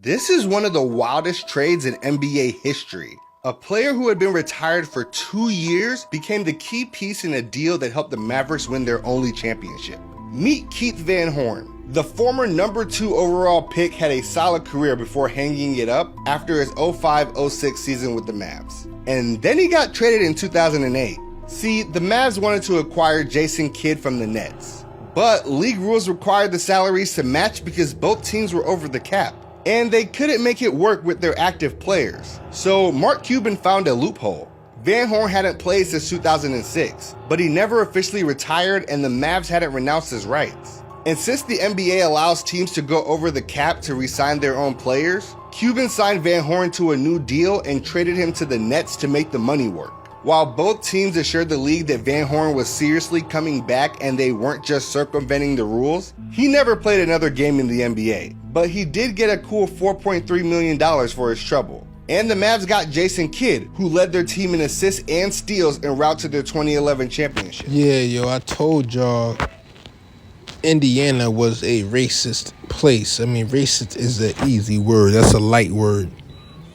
This is one of the wildest trades in NBA history. A player who had been retired for 2 years became the key piece in a deal that helped the Mavericks win their only championship. Meet Keith Van Horn. The former number 2 overall pick had a solid career before hanging it up after his 05-06 season with the Mavs. And then he got traded in 2008. See, the Mavs wanted to acquire Jason Kidd from the Nets, but league rules required the salaries to match because both teams were over the cap, and they couldn't make it work with their active players. So Mark Cuban found a loophole. Van Horn hadn't played since 2006, but he never officially retired and the Mavs hadn't renounced his rights. And since the NBA allows teams to go over the cap to re-sign their own players, Cuban signed Van Horn to a new deal and traded him to the Nets to make the money work. While both teams assured the league that Van Horn was seriously coming back and they weren't just circumventing the rules, he never played another game in the NBA, but he did get a cool $4.3 million for his trouble. And the Mavs got Jason Kidd, who led their team in assists and steals en route to their 2011 championship. Yeah, yo, I told y'all Indiana was a racist place. I mean, racist is an easy word. That's a light word. You know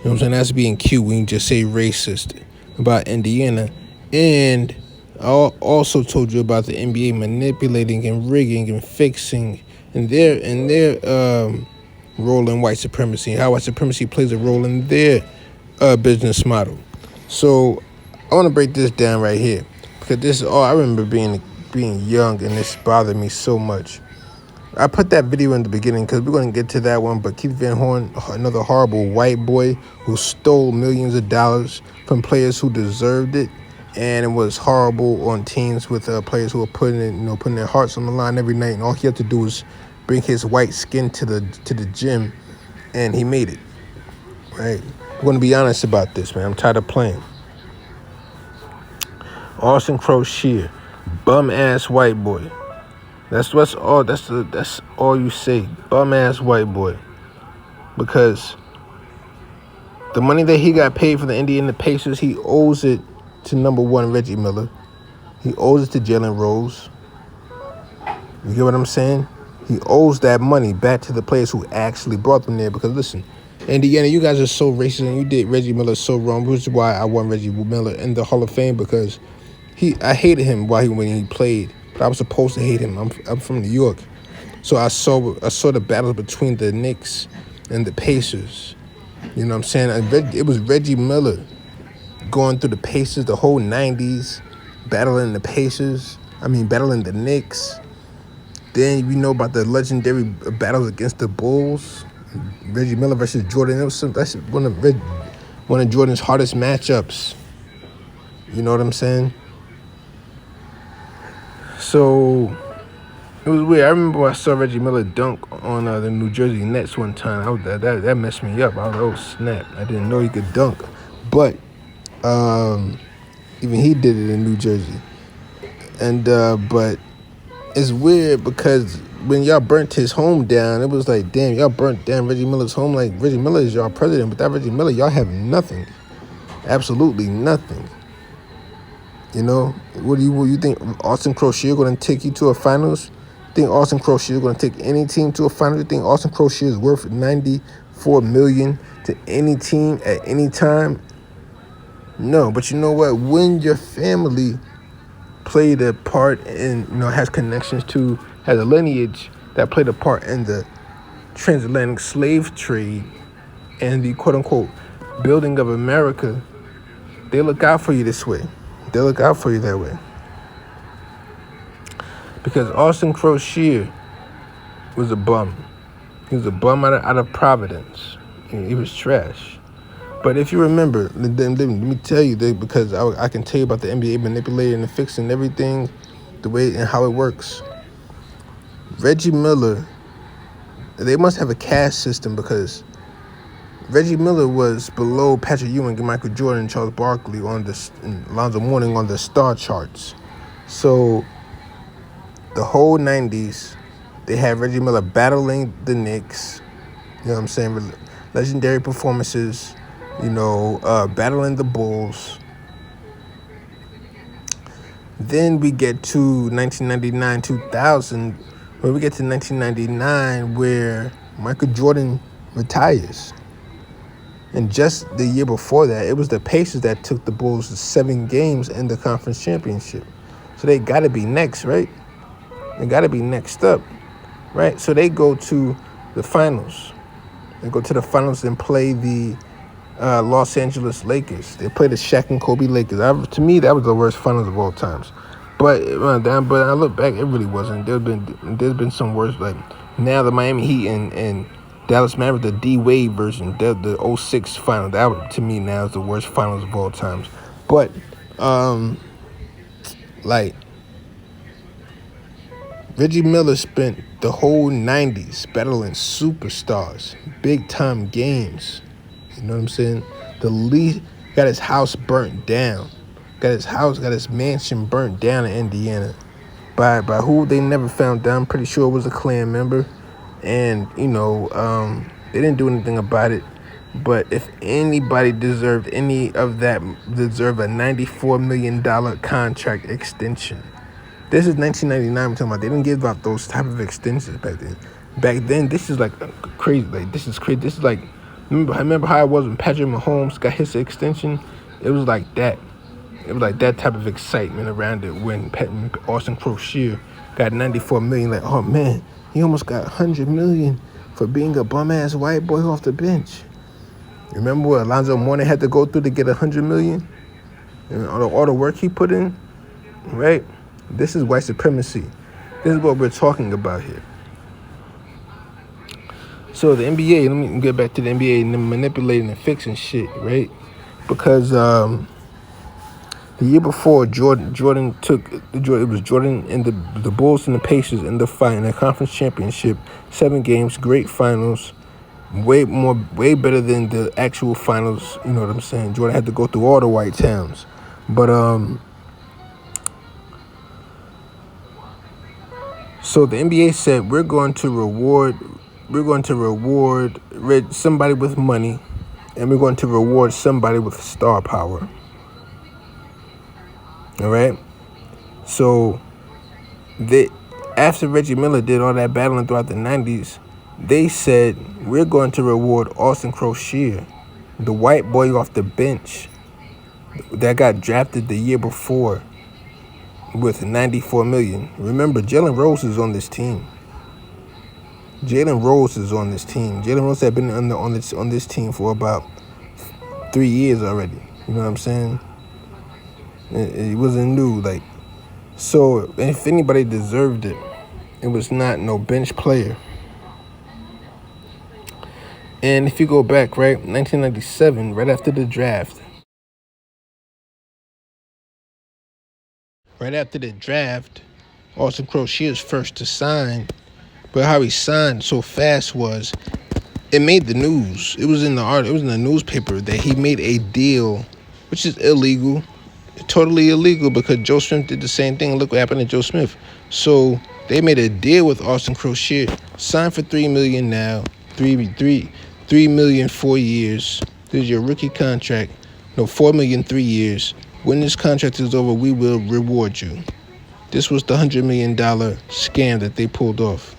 what I'm saying? That's being cute when you just say racist about Indiana. And I also told you about the NBA manipulating and rigging and fixing and their role in white supremacy, how white supremacy plays a role in their business model. So I want to break this down right here because this is all I remember being young, and this bothered me so much. I put that video in the beginning because we're going to get to that one, but Keith Van Horn, another horrible white boy who stole millions of dollars from players who deserved it, and it was horrible on teams with players who were putting their hearts on the line every night, and all he had to do was bring his white skin to the gym, and he made it. Right? I'm going to be honest about this, man. I'm tired of playing. Austin Crochet, bum ass white boy. That's all you say, bum ass white boy. Because the money that he got paid for the Indiana Pacers, he owes it to number 1 Reggie Miller. He owes it to Jalen Rose. You get what I'm saying? He owes that money back to the players who actually brought them there. Because listen, Indiana, you guys are so racist and you did Reggie Miller so wrong, which is why I won Reggie Miller in the Hall of Fame, because I hated him when he played, but I was supposed to hate him. I'm from New York, so I saw the battle between the Knicks and the Pacers. You know what I'm saying? It was Reggie Miller going through the Pacers the whole 90s, battling the Knicks. Then you know about the legendary battles against the Bulls, Reggie Miller versus Jordan. That's one of Jordan's hardest matchups. You know what I'm saying? So it was weird. I remember when I saw Reggie Miller dunk on the New Jersey Nets one time. That messed me up. I was like, oh snap! I didn't know he could dunk, but even he did it in New Jersey. And but it's weird because when y'all burnt his home down, it was like, damn, y'all burnt down Reggie Miller's home. Like, Reggie Miller is y'all president. Without Reggie Miller, y'all have nothing. Absolutely nothing. You know, what do you think? Austin Crochet going to take you to a finals? Think Austin Crochet is going to take any team to a finals? You think Austin Crochet is worth $94 million to any team at any time? No, but you know what? When your family played a part in, has connections to, has a lineage that played a part in the transatlantic slave trade and the quote-unquote building of America, they look out for you this way. They look out for you that way. Because Austin Crochet was a bum. He was a bum out of Providence. He was trash. But if you remember, let me tell you, because I can tell you about the NBA manipulating and fixing everything, the way and how it works. Reggie Miller, they must have a caste system because Reggie Miller was below Patrick Ewing and Michael Jordan and Charles Barkley and Alonzo Mourning on the star charts. So the whole 90s, they had Reggie Miller battling the Knicks. You know what I'm saying? Legendary performances. Battling the Bulls. Then we get to 1999, 2000, where we get to 1999, where Michael Jordan retires. And just the year before that, it was the Pacers that took the Bulls to 7 games in the conference championship. So they got to be next, right? They got to be next up, right? So they go to the finals. They go to the finals and play the Los Angeles Lakers. They play the Shaq and Kobe Lakers. To me, that was the worst finals of all times. But I look back, it really wasn't. There's been some worse. Like now, the Miami Heat and Dallas Mavericks, the D Wade version, the 06 final. That to me now is the worst finals of all times. But like Reggie Miller spent the whole 90s battling superstars, big time games. You know what I'm saying? The least got his house burnt down. Got his mansion burnt down in Indiana. By who they never found out. I'm pretty sure it was a Klan member. And, they didn't do anything about it. But if anybody deserved any of that, deserve a $94 million contract extension. This is 1999 I'm talking about. They didn't give out those type of extensions back then. Back then, this is like crazy. Like, this is crazy. This is like, remember how it was when Patrick Mahomes got his extension? It was like that. It was like that type of excitement around it when Austin Crochet got $94 million. Like, oh man, he almost got $100 million for being a bum-ass white boy off the bench. Remember what Alonzo Mourning had to go through to get $100 million? And all the work he put in, right? This is white supremacy. This is what we're talking about here. So the NBA, let me get back to the NBA and them manipulating and fixing shit, right? Because the year before, Jordan took it was Jordan and the Bulls and the Pacers in the conference championship, 7 games, great finals, way better than the actual finals. You know what I'm saying? Jordan had to go through all the white towns, but so the NBA said we're going to reward somebody with money, and we're going to reward somebody with star power. All right. So after Reggie Miller did all that battling throughout the 90s, they said we're going to reward Austin Crochet, the white boy off the bench that got drafted the year before, with $94 million. Remember, Jalen Rose is on this team. Jalen Rose had been on this team for about 3 years already. You know what I'm saying? It wasn't new. Like, so if anybody deserved it, it was not no bench player. And if you go back, right, 1997, right after the draft, Austin Crochet is first to sign. But how he signed so fast was, it made the news. It was in the newspaper that he made a deal, which is illegal, totally illegal, because Joe Smith did the same thing. Look what happened to Joe Smith. So they made a deal with Austin Crochet, signed for $3 million now, $3 million 4 years. This is your rookie contract. No, $4 million 3 years. When this contract is over, we will reward you. This was the $100 million scam that they pulled off.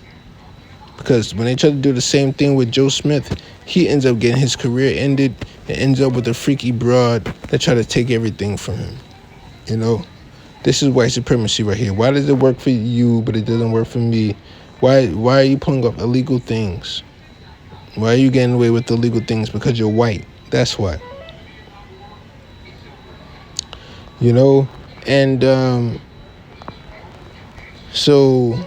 Because when they tried to do the same thing with Joe Smith, he ends up getting his career ended and ends up with a freaky broad that tried to take everything from him. You know, this is white supremacy right here. Why does it work for you, but it doesn't work for me? Why are you pulling off illegal things? Why are you getting away with illegal things? Because you're white. That's why. You know, and so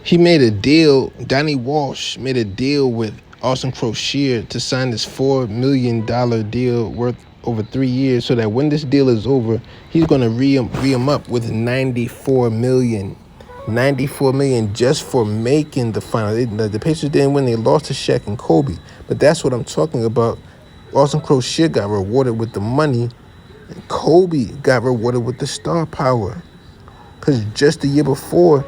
he made a deal. Donnie Walsh made a deal with Austin Crochet to sign this $4 million deal worth over 3 years, so that when this deal is over, he's going to re him up with $94 million. $94 million just for making the final. The Pacers didn't win. They lost to Shaq and Kobe. But that's what I'm talking about. Austin Crochet got rewarded with the money. And Kobe got rewarded with the star power. Because just the year before,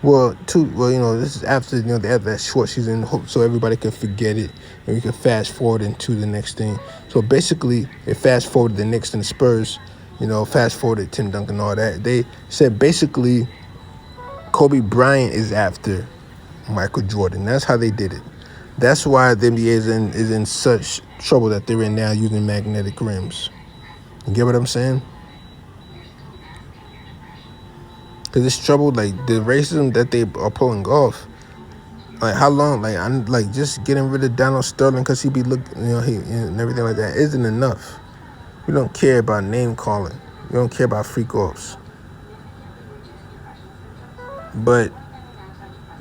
this is after, they had that short season, so everybody can forget it and we can fast forward into the next thing. So basically, they fast forwarded the Knicks and the Spurs, fast forwarded Tim Duncan and all that. They said basically Kobe Bryant is after Michael Jordan. That's how they did it. That's why the NBA is in such trouble that they're in now using magnetic rims. You get what I'm saying? Because it's trouble, like the racism that they are pulling off. Like how long? Like I'm like just getting rid of Donald Sterling because he be looking, and everything like that isn't enough. We don't care about name calling. We don't care about freak offs. But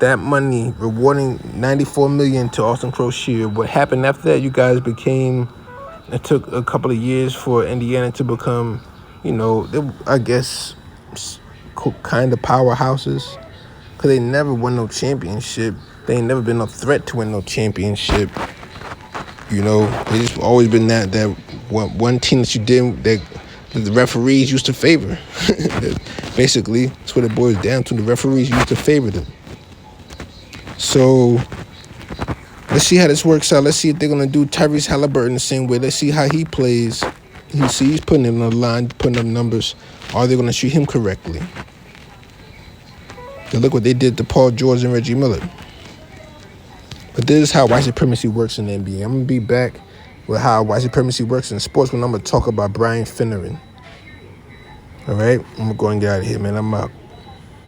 that money rewarding $94 million to Austin Crochet. What happened after that? You guys became. It took a couple of years for Indiana to become, I guess, kind of powerhouses. Because they never won no championship. They ain't never been a threat to win no championship. They just always been that one team that you did that the referees used to favor. Basically, that's what it boils down to. The referees used to favor them. So let's see how this works out. Let's see if they're gonna do Tyrese Halliburton the same way. Let's see how he plays. He's putting in the line, putting up numbers. Are they gonna treat him correctly? And look what they did to Paul George and Reggie Miller. But this is how white supremacy works in the NBA. I'm gonna be back with how white supremacy works in sports when I'm gonna talk about Brian Finneran. All right, I'm gonna go and get out of here, man. I'm out.